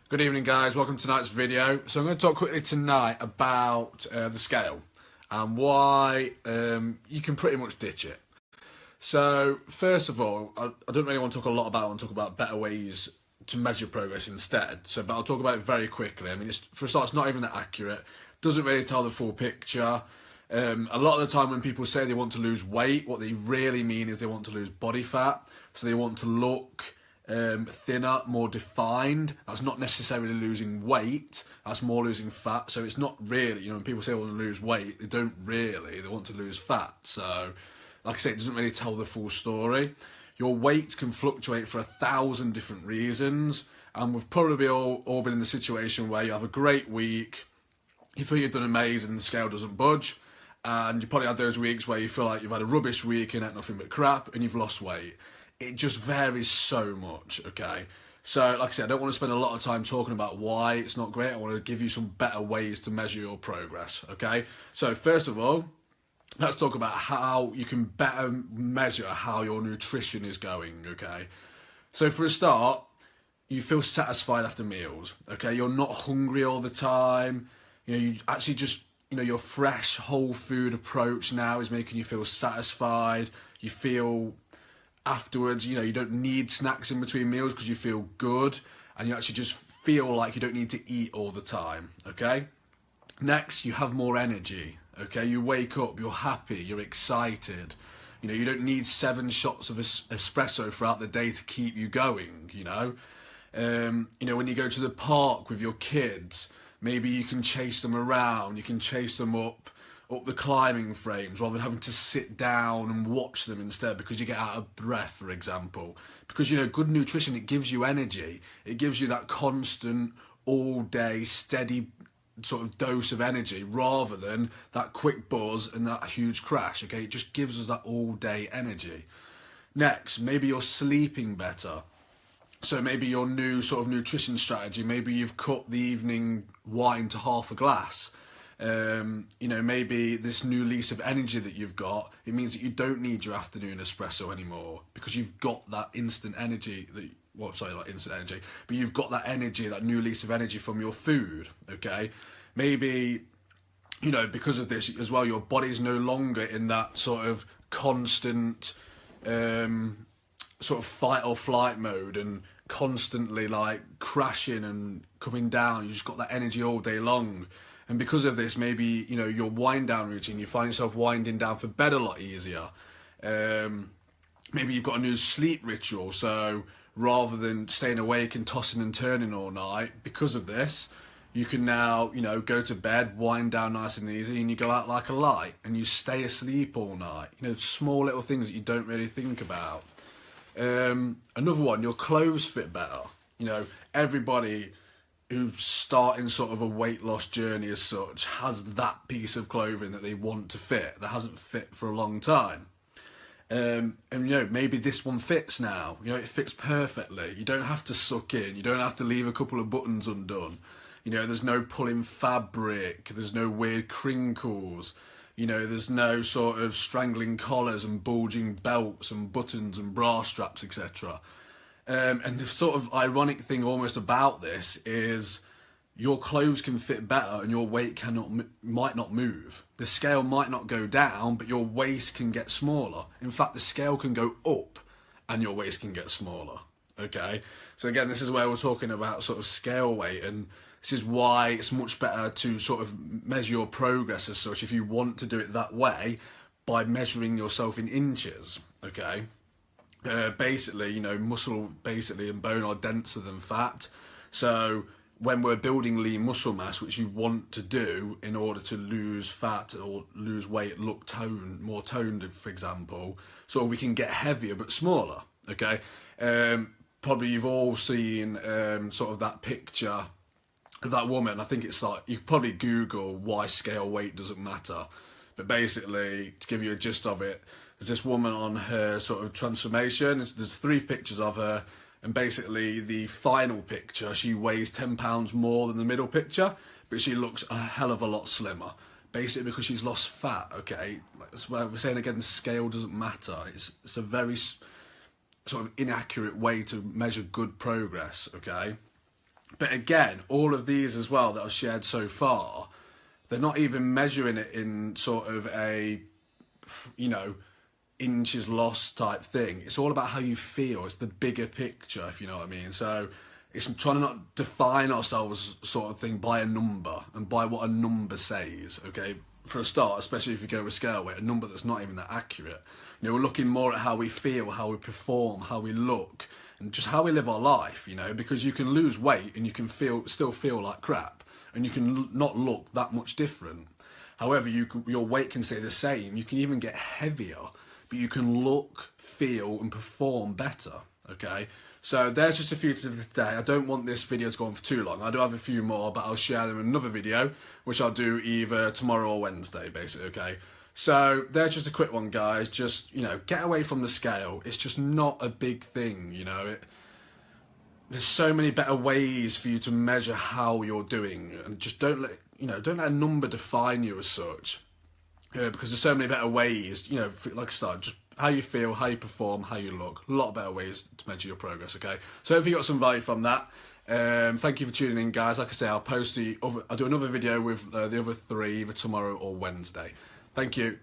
Good evening, guys. Welcome to tonight's video. So I'm going to talk quickly tonight about the scale and why you can pretty much ditch it. So first of all, I don't really want to talk a lot about it. I want to talk about better ways to measure progress instead. But I'll talk about it very quickly. I mean, for a start, it's not even that accurate. Doesn't really tell the full picture. A lot of the time when people say they want to lose weight, what they really mean is they want to lose body fat. So they want to look thinner, more defined. That's not necessarily losing weight, that's more losing fat. So it's not really, when people say they want to lose weight, they don't really, they want to lose fat. So like I say, it doesn't really tell the full story. Your weight can fluctuate for 1,000 different reasons, and we've probably all been in the situation where you have a great week, you feel you've done amazing, the scale doesn't budge, and you probably had those weeks where you feel like you've had a rubbish week and ate nothing but crap and you've lost weight. It just varies so much, okay? So, like I said, I don't want to spend a lot of time talking about why it's not great. I want to give you some better ways to measure your progress, okay? So, first of all, let's talk about how you can better measure how your nutrition is going, okay? So, for a start, you feel satisfied after meals, okay? You're not hungry all the time. You actually just, your fresh, whole food approach now is making you feel satisfied. You feel afterwards, you don't need snacks in between meals because you feel good, and you actually just feel like you don't need to eat all the time, okay? Next, you have more energy, okay? You wake up, you're happy, you're excited. You don't need 7 shots of espresso throughout the day to keep you going, when you go to the park with your kids, maybe you can chase them around, you can chase them up the climbing frames rather than having to sit down and watch them instead because you get out of breath, for example. Because good nutrition, it gives you energy. It gives you that constant, all day, steady sort of dose of energy rather than that quick buzz and that huge crash, okay? It just gives us that all day energy. Next, maybe you're sleeping better. So maybe your new sort of nutrition strategy, maybe you've cut the evening wine to half a glass. Maybe this new lease of energy that you've got, it means that you don't need your afternoon espresso anymore because you've got that instant energy not instant energy, but you've got that energy, that new lease of energy from your food, okay? Maybe, because of this as well, your body's no longer in that sort of constant sort of fight or flight mode and constantly like crashing and coming down. You just got that energy all day long. And because of this, maybe, your wind down routine, you find yourself winding down for bed a lot easier. Maybe you've got a new sleep ritual. So rather than staying awake and tossing and turning all night, because of this, you can now, go to bed, wind down nice and easy, and you go out like a light and you stay asleep all night. Small little things that you don't really think about. Another one, your clothes fit better. Everybody who's starting sort of a weight loss journey as such has that piece of clothing that they want to fit that hasn't fit for a long time. And maybe this one fits now. It fits perfectly. You don't have to suck in. You don't have to leave a couple of buttons undone. There's no pulling fabric. There's no weird crinkles. There's no sort of strangling collars and bulging belts and buttons and bra straps, etc. And the sort of ironic thing almost about this is your clothes can fit better and your weight might not move. The scale might not go down, but your waist can get smaller. In fact, the scale can go up and your waist can get smaller, okay? So again, this is where we're talking about sort of scale weight, and this is why it's much better to sort of measure your progress as such if you want to do it that way by measuring yourself in inches, okay? Basically, muscle and bone are denser than fat. So when we're building lean muscle mass, which you want to do in order to lose fat or lose weight, look more toned, for example, so we can get heavier but smaller, okay? Probably you've all seen sort of that picture of that woman. I think it's like, you probably Google why scale weight doesn't matter. But basically, to give you a gist of it, there's this woman on her sort of transformation. There's 3 pictures of her, and basically the final picture, she weighs 10 pounds more than the middle picture, but she looks a hell of a lot slimmer. Basically because she's lost fat, okay? That's why we're saying again, the scale doesn't matter. It's a very sort of inaccurate way to measure good progress, okay? But again, all of these as well that I've shared so far, they're not even measuring it in sort of a, you know, inches lost type thing. It's all about how you feel. It's the bigger picture, if you know what I mean. So it's trying to not define ourselves sort of thing by a number and by what a number says, okay? For a start, especially if you go with scale weight, a number that's not even that accurate. You know, we're looking more at how we feel, how we perform, how we look, and just how we live our life, you know, because you can lose weight and you can still feel like crap, and you can not look that much different. However, your weight can stay the same. You can even get heavier, but you can look, feel, and perform better, okay? So there's just a few tips for today. I don't want this video to go on for too long. I do have a few more, but I'll share them in another video, which I'll do either tomorrow or Wednesday, basically, okay? So there's just a quick one, guys. Just, you know, get away from the scale. It's just not a big thing, you know. There's so many better ways for you to measure how you're doing, and just don't let a number define you as such. Because there's so many better ways, you know, like I said, just how you feel, how you perform, how you look. A lot of better ways to measure your progress, okay? So hopefully you got some value from that. Thank you for tuning in, guys. Like I say, I'll do another video with the other 3 either tomorrow or Wednesday. Thank you.